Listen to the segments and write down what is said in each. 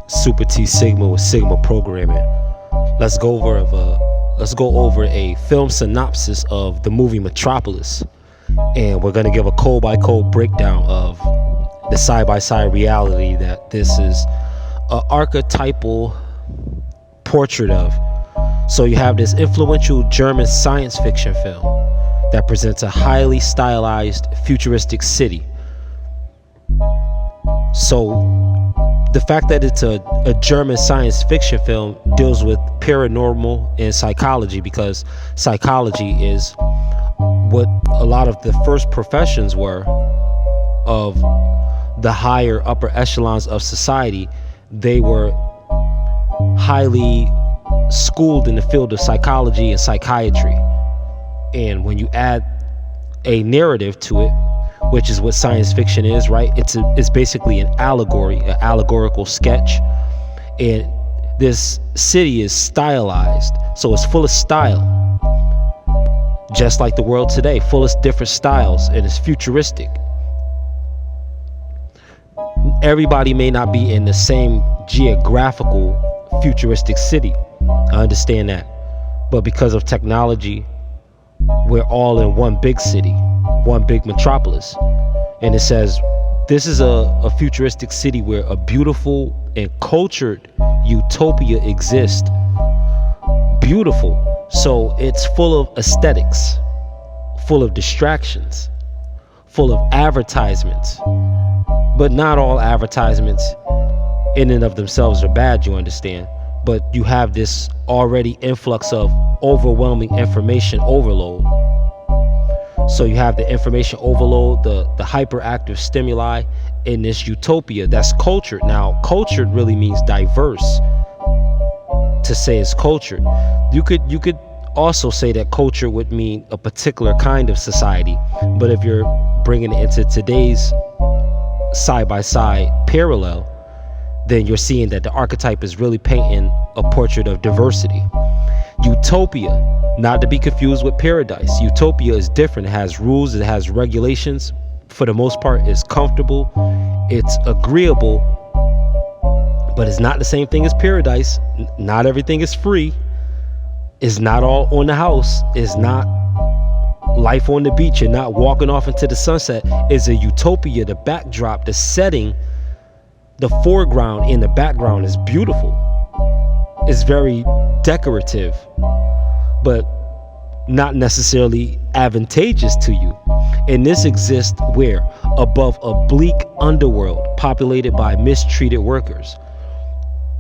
Super T Sigma with Sigma Programming. Let's go over a film synopsis of the movie Metropolis, and we're gonna give a code by code breakdown of the side by side reality that this is an archetypal portrait of. So you have this influential German science fiction film that presents a highly stylized futuristic city. So the fact that it's a German science fiction film deals with paranormal and psychology, because psychology is what a lot of the first professions were of the higher upper echelons of society. They were highly schooled in the field of psychology and psychiatry. And when you add a narrative to it, which is what science fiction is, right? It's basically an allegory, an allegorical sketch. And this city is stylized, so it's full of style. Just like the world today, full of different styles, and it's futuristic. Everybody may not be in the same geographical futuristic city. I understand that. But because of technology, we're all in one big city, one big metropolis. And it says this is a futuristic city where a beautiful and cultured utopia exists. Beautiful. So it's full of aesthetics, full of distractions, full of advertisements. But not all advertisements in and of themselves are bad, you understand. But you have this already influx of overwhelming information overload. So you have the information overload, the hyperactive stimuli in this utopia that's cultured. Now, cultured really means diverse. To say it's cultured, you could also say that culture would mean a particular kind of society. But if you're bringing it into today's side-by-side parallel, then you're seeing that the archetype is really painting a portrait of diversity. Utopia, not to be confused with paradise. Utopia is different. It has rules, it has regulations. For the most part, it's comfortable, it's agreeable, but it's not the same thing as paradise. Not everything is free. It's not all on the house. It's not life on the beach. You're not walking off into the sunset. It's a utopia. The backdrop, the setting, the foreground and the background is beautiful. It's very decorative, but not necessarily advantageous to you. And this exists where? Above a bleak underworld populated by mistreated workers.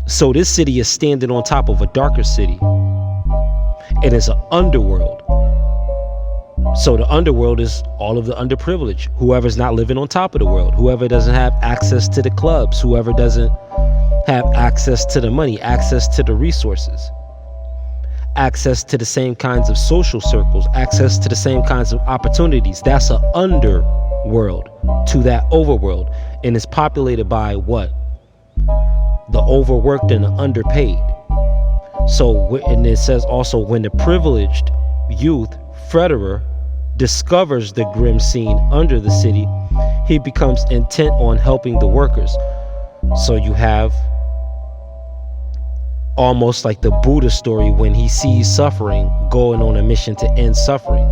So this city is standing on top of a darker city, and it's an underworld. So the underworld is all of the underprivileged, whoever's not living on top of the world, whoever doesn't have access to the clubs, whoever doesn't have access to the money, access to the resources, access to the same kinds of social circles, access to the same kinds of opportunities. That's an underworld to that overworld. And it's populated by what? The overworked and the underpaid. So, and it says also, when the privileged youth, Frederick, discovers the grim scene under the city, he becomes intent on helping the workers. So you have almost like the Buddha story when he sees suffering, going on a mission to end suffering.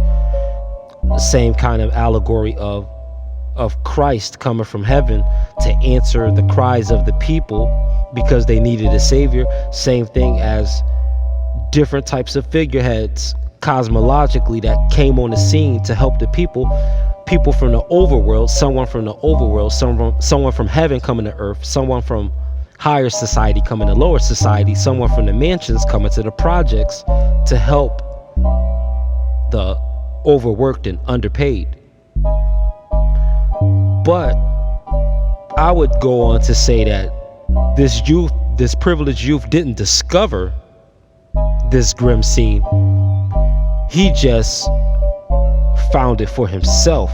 The same kind of allegory of Christ coming from heaven to answer the cries of the people because they needed a savior. Same thing as different types of figureheads cosmologically that came on the scene to help the people from the overworld, someone from the overworld, someone from heaven coming to earth, someone from higher society coming to lower society, someone from the mansions coming to the projects to help the overworked and underpaid. But I would go on to say that this privileged youth didn't discover this grim scene. He just found it for himself.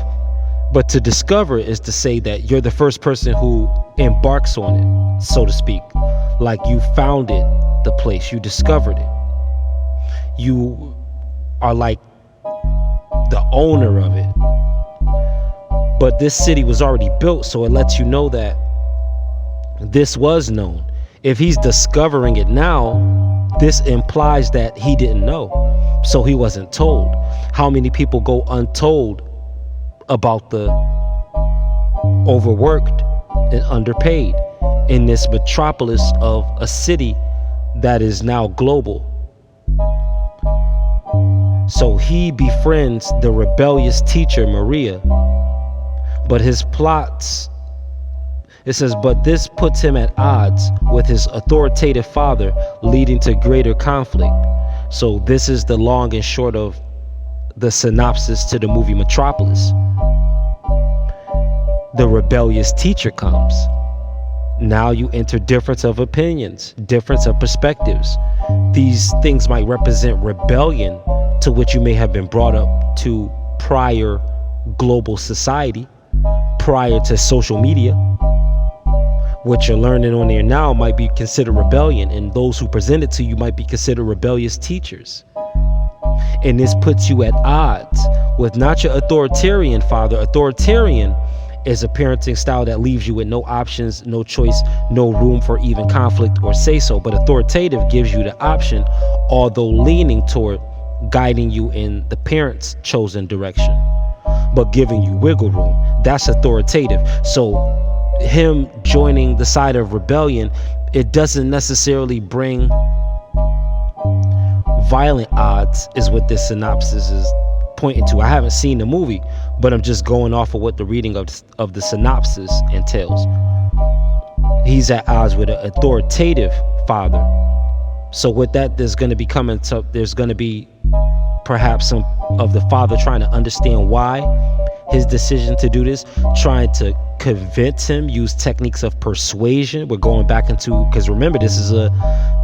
But to discover is to say that you're the first person who embarks on it, so to speak. Like you found it, the place, you discovered it. You are like the owner of it. But this city was already built, so it lets you know that This was known. If he's discovering it now, this implies that he didn't know. So he wasn't told. How many people go untold about the overworked and underpaid in this metropolis of a city that is now global? So he befriends the rebellious teacher Maria, but his plots, it says, but this puts him at odds with his authoritative father, leading to greater conflict. So this is the long and short of the synopsis to the movie Metropolis. The rebellious teacher comes. Now you enter difference of opinions, difference of perspectives. These things might represent rebellion to which you may have been brought up to prior global society, prior to social media. What you're learning on there now might be considered rebellion, and those who present it to you might be considered rebellious teachers. And this puts you at odds with not your authoritarian father. Authoritarian is a parenting style that leaves you with no options, no choice, no room for even conflict or say so. But authoritative gives you the option, although leaning toward guiding you in the parent's chosen direction, but giving you wiggle room. That's authoritative. So him joining the side of rebellion, it doesn't necessarily bring violent odds, is what this synopsis is pointing to. I haven't seen the movie, but I'm just going off of what the reading of the synopsis entails. He's at odds with an authoritative father. So with that, there's going to be perhaps some of the father trying to understand why his decision to do this, trying to convince him, use techniques of persuasion. We're going back into, because remember, this is a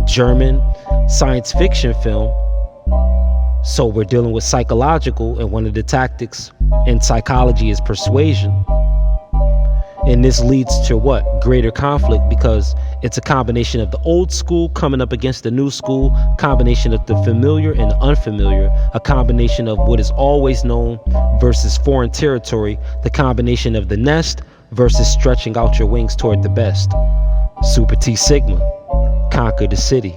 German science fiction film, so we're dealing with psychological, and one of the tactics in psychology is persuasion. And this leads to what? Greater conflict, because it's a combination of the old school coming up against the new school, combination of the familiar and the unfamiliar, a combination of what is always known versus foreign territory, the combination of the nest versus stretching out your wings toward the best. Super T Sigma, conquer the city.